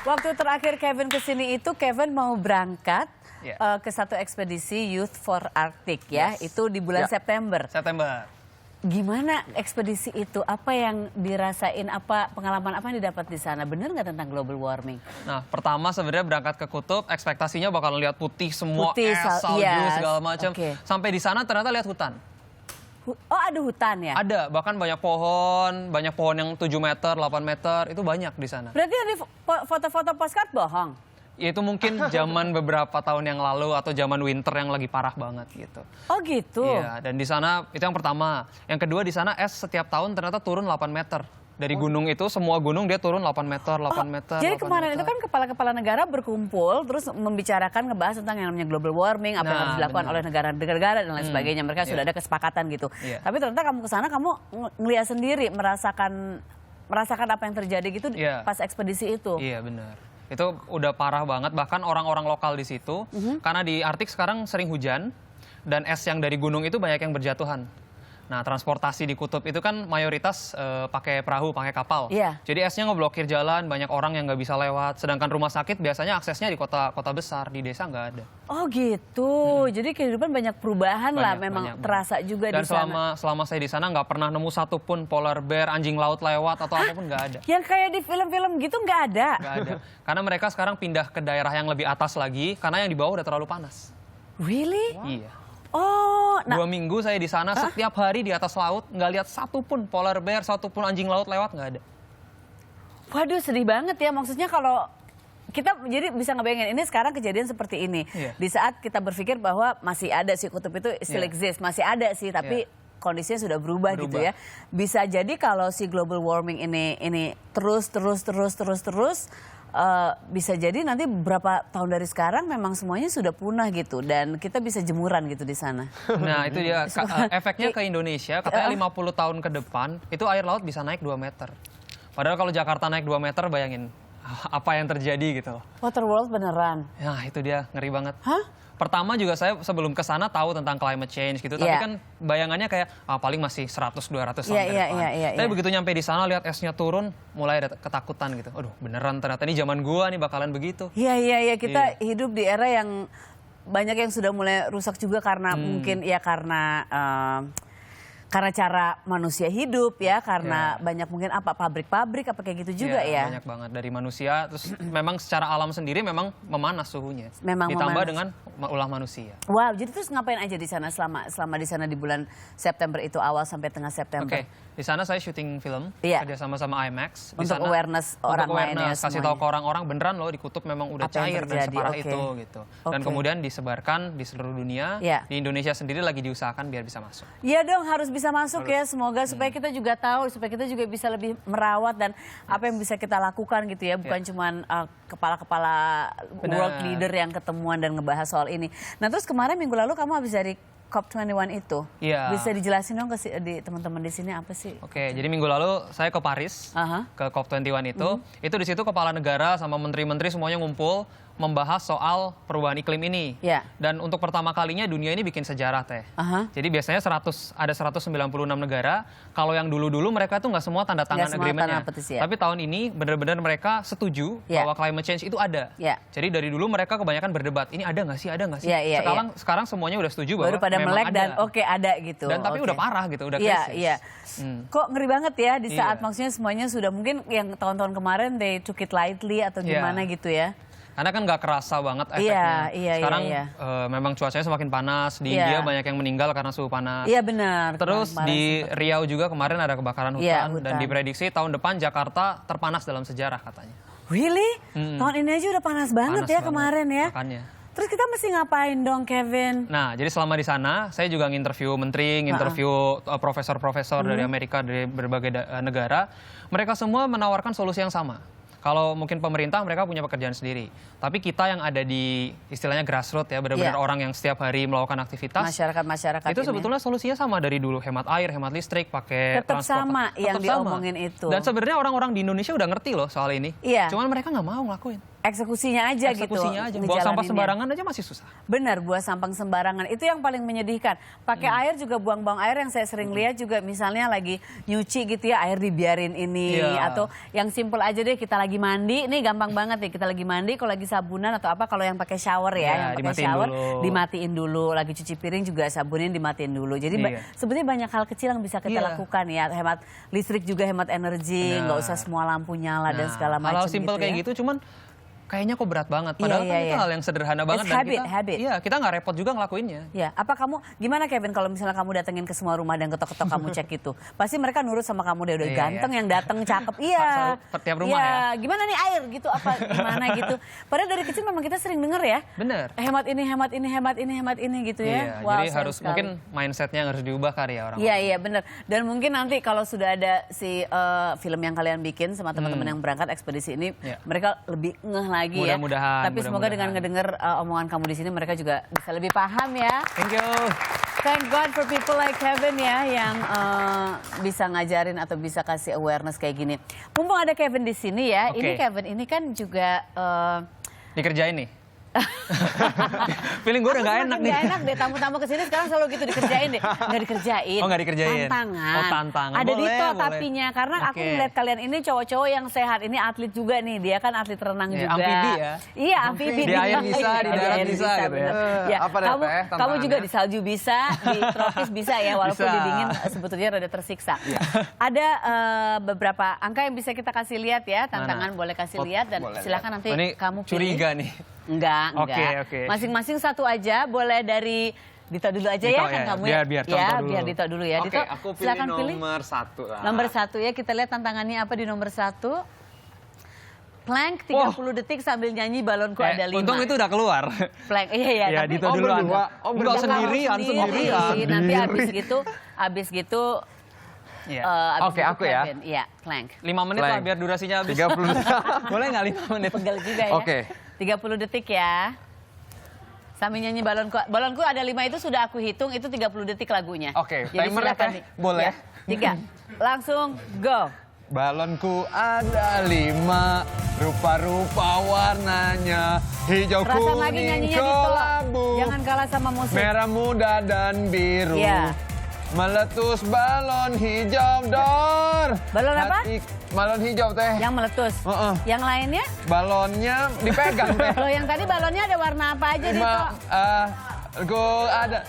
Waktu terakhir Kevin kesini itu Kevin mau berangkat ke satu ekspedisi Youth for Arctic ya. Itu di bulan September. Gimana ekspedisi itu? Apa yang dirasain? Apa pengalaman apa yang didapat di sana? Bener nggak tentang global warming? Nah, pertama sebenarnya berangkat ke kutub, ekspektasinya bakal lihat putih semua, es, salju, segala macam. Sampai di sana ternyata lihat hutan. Oh, ada hutan ya? Ada, bahkan banyak pohon yang 7 meter, 8 meter, itu banyak di sana. Berarti ada foto-foto postcard bohong? Ya, itu mungkin zaman beberapa tahun yang lalu atau zaman winter yang lagi parah banget gitu. Oh gitu? Iya, dan di sana itu yang pertama. Yang kedua di sana es setiap tahun ternyata turun 8 meter. Dari gunung itu, semua gunung dia turun 8 meter, 8 meter. Jadi 8 kemarin meter. itu kan kepala-kepala negara berkumpul, terus membicarakan, ngebahas tentang yang namanya global warming, apa yang harus dilakukan oleh negara-negara dan lain sebagainya. Mereka sudah ada kesepakatan gitu. Tapi ternyata kamu ke sana, kamu ngeliat sendiri, merasakan apa yang terjadi gitu pas ekspedisi itu. Iya benar. Itu udah parah banget, bahkan orang-orang lokal di situ, karena di Arktik sekarang sering hujan, dan es yang dari gunung itu banyak yang berjatuhan. Nah, transportasi di kutub itu kan mayoritas pakai perahu, pakai kapal. Jadi esnya ngeblokir jalan, banyak orang yang nggak bisa lewat. Sedangkan rumah sakit biasanya aksesnya di kota-kota besar, di desa nggak ada. Oh gitu, jadi kehidupan banyak perubahan lah, memang terasa juga di sana. Dan selama saya di sana nggak pernah nemu satupun polar bear, anjing laut lewat atau apapun, nggak ada. Yang kayak di film-film gitu nggak ada? Nggak ada, karena mereka sekarang pindah ke daerah yang lebih atas lagi, karena yang di bawah udah terlalu panas. Really? Wow. Iya. Oh, 2 minggu saya di sana, setiap hari di atas laut, nggak lihat satupun polar bear, satupun anjing laut lewat, nggak ada. Waduh, sedih banget ya. Maksudnya kalau kita jadi bisa ngebayangin, ini sekarang kejadian seperti ini. Di saat kita berpikir bahwa masih ada sih kutub itu still exist, masih ada sih, tapi kondisinya sudah berubah gitu ya. Bisa jadi kalau si global warming ini terus, bisa jadi nanti berapa tahun dari sekarang memang semuanya sudah punah gitu, dan kita bisa jemuran gitu di sana. Nah itu dia efeknya ke Indonesia, katanya 50 tahun ke depan itu air laut bisa naik 2 meter. Padahal kalau Jakarta naik 2 meter, bayangin apa yang terjadi gitu. Waterworld beneran? Nah itu dia, ngeri banget. Hah? Pertama juga saya sebelum ke sana tahu tentang climate change gitu, tapi kan bayangannya kayak paling masih 100-200 tahun ke depan. Tapi begitu nyampe di sana lihat esnya turun, mulai ada ketakutan gitu. Aduh, beneran ternyata ini zaman gua nih bakalan begitu. Iya, kita hidup di era yang banyak yang sudah mulai rusak juga karena mungkin ya karena cara manusia hidup ya, karena banyak mungkin pabrik-pabrik apa kayak gitu juga ya. Banyak banget dari manusia, terus memang secara alam sendiri memang memanas suhunya. Memang ditambah memanas dengan ulah manusia. Wow, jadi terus ngapain aja di sana selama di sana di bulan September itu, awal sampai tengah September? Di sana saya syuting film kerja sama IMAX. Untuk awareness orang lain ya, kasih tahu ke orang-orang beneran loh di kutub memang udah cair dan separah itu gitu. Dan kemudian disebarkan di seluruh dunia. Di Indonesia sendiri lagi diusahakan biar bisa masuk. Iya dong, harus bisa masuk ya, semoga supaya kita juga tahu, supaya kita juga bisa lebih merawat dan apa yang bisa kita lakukan gitu ya, bukan cuman kepala-kepala world leader yang ketemuan dan ngebahas soal ini. Nah terus kemarin minggu lalu kamu habis dari COP21 itu, bisa dijelasin dong ke teman-teman di sini apa sih? Jadi minggu lalu saya ke Paris, ke COP21 itu di situ kepala negara sama menteri-menteri semuanya ngumpul membahas soal perubahan iklim ini. Dan untuk pertama kalinya dunia ini bikin sejarah teh. Jadi biasanya ada 196 negara. Kalau yang dulu-dulu mereka tuh nggak semua tanda tangan agreementnya. Tapi tahun ini benar-benar mereka setuju bahwa climate change itu ada. Jadi dari dulu mereka kebanyakan berdebat, ini ada nggak sih, ada nggak sih? Sekarang semuanya udah setuju bahwa baru pada melek dan ada gitu. Dan tapi udah parah gitu, udah krisis. Kok ngeri banget ya di saat maksudnya semuanya sudah, mungkin yang tahun-tahun kemarin they took it lightly atau gimana gitu ya. Karena kan nggak kerasa banget efeknya. Sekarang memang cuacanya semakin panas. Di India banyak yang meninggal karena suhu panas. Iya benar. Terus di Riau juga kemarin ada kebakaran hutan. Dan diprediksi tahun depan Jakarta terpanas dalam sejarah katanya. Really? Tahun ini aja udah panas banget kemarin ya. Makanya. Terus kita mesti ngapain dong, Kevin? Nah, jadi selama di sana saya juga nginterview menteri, nginterview profesor-profesor dari Amerika, dari berbagai negara. Mereka semua menawarkan solusi yang sama. Kalau mungkin pemerintah mereka punya pekerjaan sendiri, tapi kita yang ada di istilahnya grassroots ya, benar-benar orang yang setiap hari melakukan aktivitas. Masyarakat itu sebetulnya solusinya sama dari dulu, hemat air, hemat listrik, pakai transport. Tetap sama yang diomongin itu. Dan sebenarnya orang-orang di Indonesia udah ngerti loh soal ini. Cuman mereka nggak mau ngelakuin. eksekusinya aja gitu. Eksekusinya aja. Buang sampah sembarangan aja masih susah. Benar, buang sampah sembarangan. Itu yang paling menyedihkan. Pakai air juga buang-buang air yang saya sering lihat juga misalnya lagi nyuci gitu ya, air dibiarin ini. Atau yang simple aja deh, kita lagi mandi, nih gampang banget nih, kita lagi mandi, kalau lagi sabunan atau apa, kalau yang pakai shower ya, yang pakai shower dimatiin dulu. Lagi cuci piring juga sabunin dimatiin dulu. Jadi sebenarnya banyak hal kecil yang bisa kita lakukan ya. Hemat listrik juga, hemat energi, nggak usah semua lampu nyala dan segala macam. Hal simple kayak gitu, cuman kayaknya kok berat banget. Padahal kan itu hal yang sederhana banget. Habit. Iya, kita nggak repot juga ngelakuinnya. Ya, apa kamu, gimana Kevin kalau misalnya kamu datengin ke semua rumah dan ketok-ketok kamu cek gitu. Pasti mereka nurut sama kamu deh, udah ganteng yang dateng, cakep. Iya. Tiap rumah ya. Gimana nih air gitu, apa gimana gitu. Padahal dari kecil memang kita sering denger ya. Bener. Hemat ini, hemat ini, hemat ini, hemat ini gitu ya. Iya, wow, jadi harus mungkin mindsetnya harus diubah kali ya orang. Iya, bener. Dan mungkin nanti kalau sudah ada si film yang kalian bikin sama teman-teman yang berangkat ekspedisi ini, mereka lebih ngeh lagi ya. Mudah-mudahan. Tapi semoga dengan ngedenger omongan kamu di sini mereka juga bisa lebih paham ya. Thank you. Thank God for people like Kevin ya yang bisa ngajarin atau bisa kasih awareness kayak gini. Mumpung ada Kevin di sini ya, ini Kevin ini kan juga dikerjain nih. Feeling gue udah gak enak nih. Gak enak deh, tamu-tamu kesini sekarang selalu gitu dikerjain deh. Gak dikerjain. Oh gak dikerjain. Tantangan. Oh tantangan. Ada Dito tapinya, karena aku melihat kalian ini cowok-cowok yang sehat. Ini atlet juga nih, dia kan atlet renang juga. Amfibi ya? Iya, amfibi. Di air bisa, di darat bisa gitu ya. Apa kamu juga di salju bisa, di tropis bisa ya, walaupun di dingin sebetulnya rada tersiksa. Ada beberapa angka yang bisa kita kasih lihat ya, tantangan boleh kasih lihat dan silakan nanti kamu pilih. Curiga nih. Enggak. Oke. Masing-masing satu aja, boleh dari Dito dulu aja ya, kan kamu biar Dito dulu ya. Dito, aku silakan pilih nomor 1 lah. Nomor 1 ya, kita lihat tantangannya apa di nomor 1. Plank 30 detik sambil nyanyi balonku ada 5. Untung itu udah keluar. Plank, iya. Ya, Dito dulu. Enggak sendirian. Nanti abis gitu. Oke, aku ya. Iya, plank. 5 menit lah biar durasinya habis. 30 detik. Boleh nggak 5 menit? Pegel juga ya. Oke. 30 detik ya. Sambil nyanyi balonku. Balonku ada 5 itu sudah aku hitung, itu 30 detik lagunya. Oke, jadi timer silakan ya, boleh. 3. Langsung go. Balonku ada 5, rupa-rupa warnanya, hijau, Kerasan lagi kuning, nyanyinya kelabu, jangan kalah sama musik. merah muda dan biru. Iya. Meletus balon hijau dor. Balon apa? Balon hijau teh. Yang meletus. Yang lainnya? Balonnya dipegang teh. Loh, yang tadi balonnya ada warna apa aja Dito? Gue ada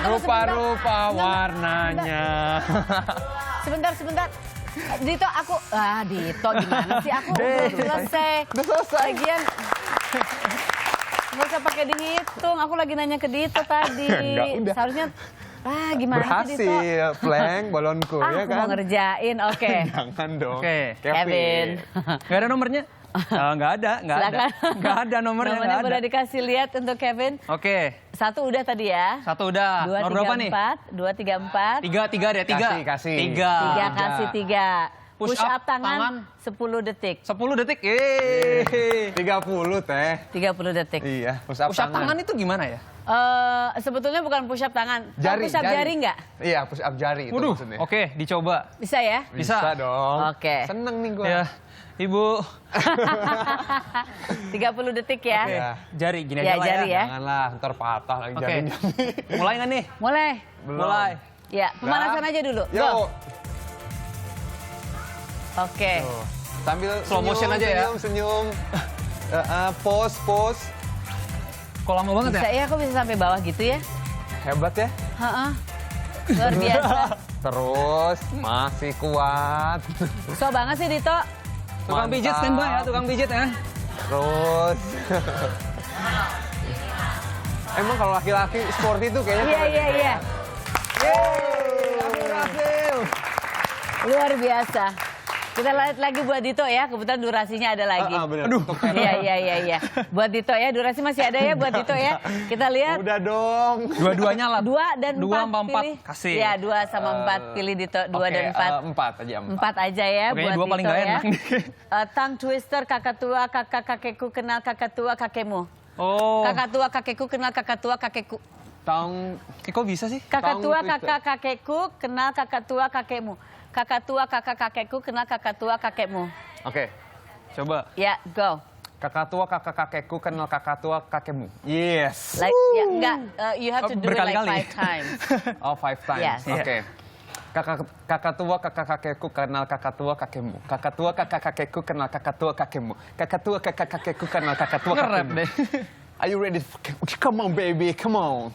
rupa-rupa warnanya. Sebentar. Dito, Dito gimana sih? Aku belum selesai. Udah selesai. Lagian nggak usah pakai dihitung. Aku lagi nanya ke Dito tadi. Enggak, udah. Seharusnya gimana sih Dito? Berhasil, plank balonku ya kan? Aku mau ngerjain, oke. Jangan dong. Oke. Kevin. Nggak ada nomornya? Nggak ada. Nggak ada nomornya. Nomornya boleh dikasih lihat untuk Kevin. Oke. 1 udah tadi ya. 1 udah. 2, Nomor berapa nih? 4. 2, 3, 4. 3 deh, 3. Kasih. 3. 3 kasih 3. Push up tangan 10 detik. 10 detik. Yeay. 30 teh. 30 detik. Iya, Push up tangan itu gimana ya? Sebetulnya bukan push up tangan. Push up jari. jari nggak? Iya, push up jari itu maksudnya. Oke, dicoba. Bisa ya? Bisa dong. Oke. Seneng nih gue. Ya, Ibu. 30 detik ya. Oke. Jari gini Ya, aja lah jari ya. ya. Janganlah, ntar patah lagi jarinya. Mulai nggak nih? Mulai. Belum. Mulai. Ya, pemanasan aja dulu. Go. Yo. Oke. Tuh. Sambil Slow motion aja ya. Senyum. Pose. Kok lama banget Bisa ya? ya, aku bisa sampai bawah gitu ya. Hebat ya. Luar biasa. Terus masih kuat. So banget sih Dito. Tukang pijit standby ya, tukang pijit ya. Terus. Emang kalau laki-laki sport itu kayaknya Iya. berhasil. Luar biasa. Kita lihat lagi buat Dito ya, kebetulan durasinya ada lagi. Bener. Aduh. Iya. Buat Dito ya, durasi masih ada ya buat Dito ya. Kita lihat. Udah dong. Dua-duanya lah. 2 dan 4 sama 4 pilih. kasih. Iya, 2 sama 4 pilih Dito. 2 dan 4. 4 aja. 4 aja ya. Oke, buat 2 paling Dito gak ya. enak nih. Tongue twister, kakak tua, kakekku kenal kakak tua, kakekmu. Oh. Kakak tua, kakekku kenal kakak tua, kakekku. Kok bisa sih? Kakak tua, Tongue twister. kakekku kenal kakak tua, kakekmu. Kakak tua, kakekku kenal kakak tua, kakekmu. Oke. Coba. Ya, go. Kakak tua kakak kakekku kenal kakak tua kakekmu. Yes. Like, ya, enggak, you have to do it like Berkali-kali. 5 times. Oh, 5 times. Yes. Oke. Kakak tua kakak kakekku kenal kakak tua kakekmu. Kakak tua kakak kakekku kenal kakak tua kakekmu. Kakak tua kakak kakekku kenal kakak tua Nge-rap kakekmu. deh. Are you ready? Come on baby, come on.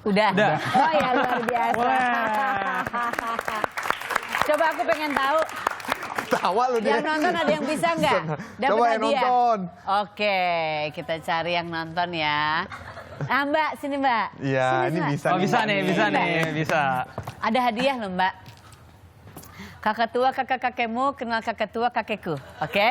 Udah. Oh ya luar biasa. Coba aku pengen tahu, Tawa lu dia. yang nonton ada yang bisa nggak? Dapat Coba yang hadiah? nonton. Oke, kita cari yang nonton ya. Nah, Mbak, sini Mbak. Iya, Sini, ini Mbak. bisa. Oh, bisa nih, bisa nih, bisa. Ada hadiah loh Mbak. Kakak tua kakak kakekmu kenal kakak tua kakekku, oke?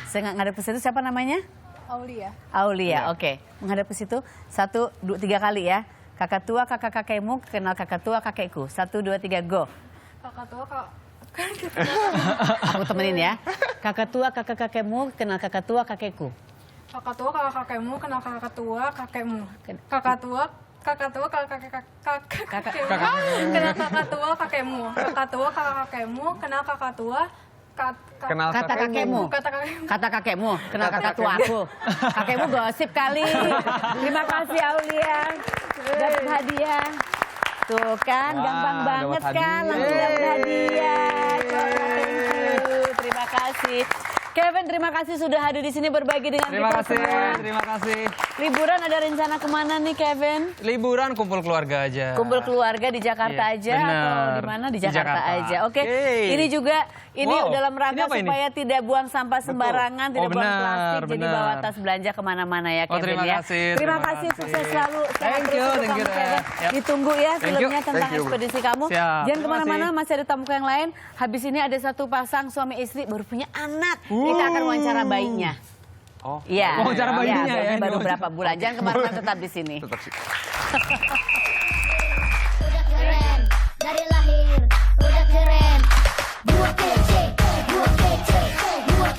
Saya ngadep ke situ, siapa namanya? Aulia. Aulia, oke. Menghadap ke situ, 1, 2, 3 kali ya. Kakak tua kakak kakekmu kenal kakak tua kakekku. 1, 2, 3, go. Kakak tua kak. Aku temenin ya. Kakak tua kakak kakekmu kenal kakak tua kakekku. Kakak tua kakak kakekmu kenal kakak tua kakekmu. Kakak tua kakak tua kakak kakekmu kenal kakak tua kakekmu. Kakak tua kakak kakekmu kenal kakak tua Kenal Kata kakekmu. Kata kakekmu. Kata kakekmu, kenal kakak tua aku. Kakekmu gosip kali. Terima kasih Aulia. Dapat hadiah. Tuh kan, Wah, gampang banget dapat kan, hadiah. langsung dapat hadiah. Thank you. Terima kasih. Kevin, terima kasih sudah hadir di sini berbagi dengan Terima kita kasih, semua. terima kasih. Liburan ada rencana kemana nih Kevin? Liburan kumpul keluarga aja. Kumpul keluarga di Jakarta Iya, aja atau bener. di mana? Di Di Jakarta Jakarta. aja. Oke. Yeay. Ini juga Wow, dalam ini rangka apa ini? supaya tidak buang sampah sembarangan, tidak Oh, buang benar, plastik, jadi benar. bawa tas belanja kemana-mana ya Oh, Kevin terima ya. kasih, Terima terima kasih, kasih. sukses selalu. Sehat Thank terus you, untuk thank you, kamu, Teh. Kevin. Yap. Ditunggu ya Thank filmnya you. tentang Thank you. ekspedisi kamu. Siap, Jangan terima kemana-mana, kasih. masih ada tamu yang lain. Habis ini ada satu pasang suami istri baru punya anak. Kita akan wawancara bayinya. Oh, Iya. Wawancara bayinya ya, bayinya baru ini berapa bulan. Jangan kemana-mana, tetap di sini. tetap sih. Udah keren dari lahir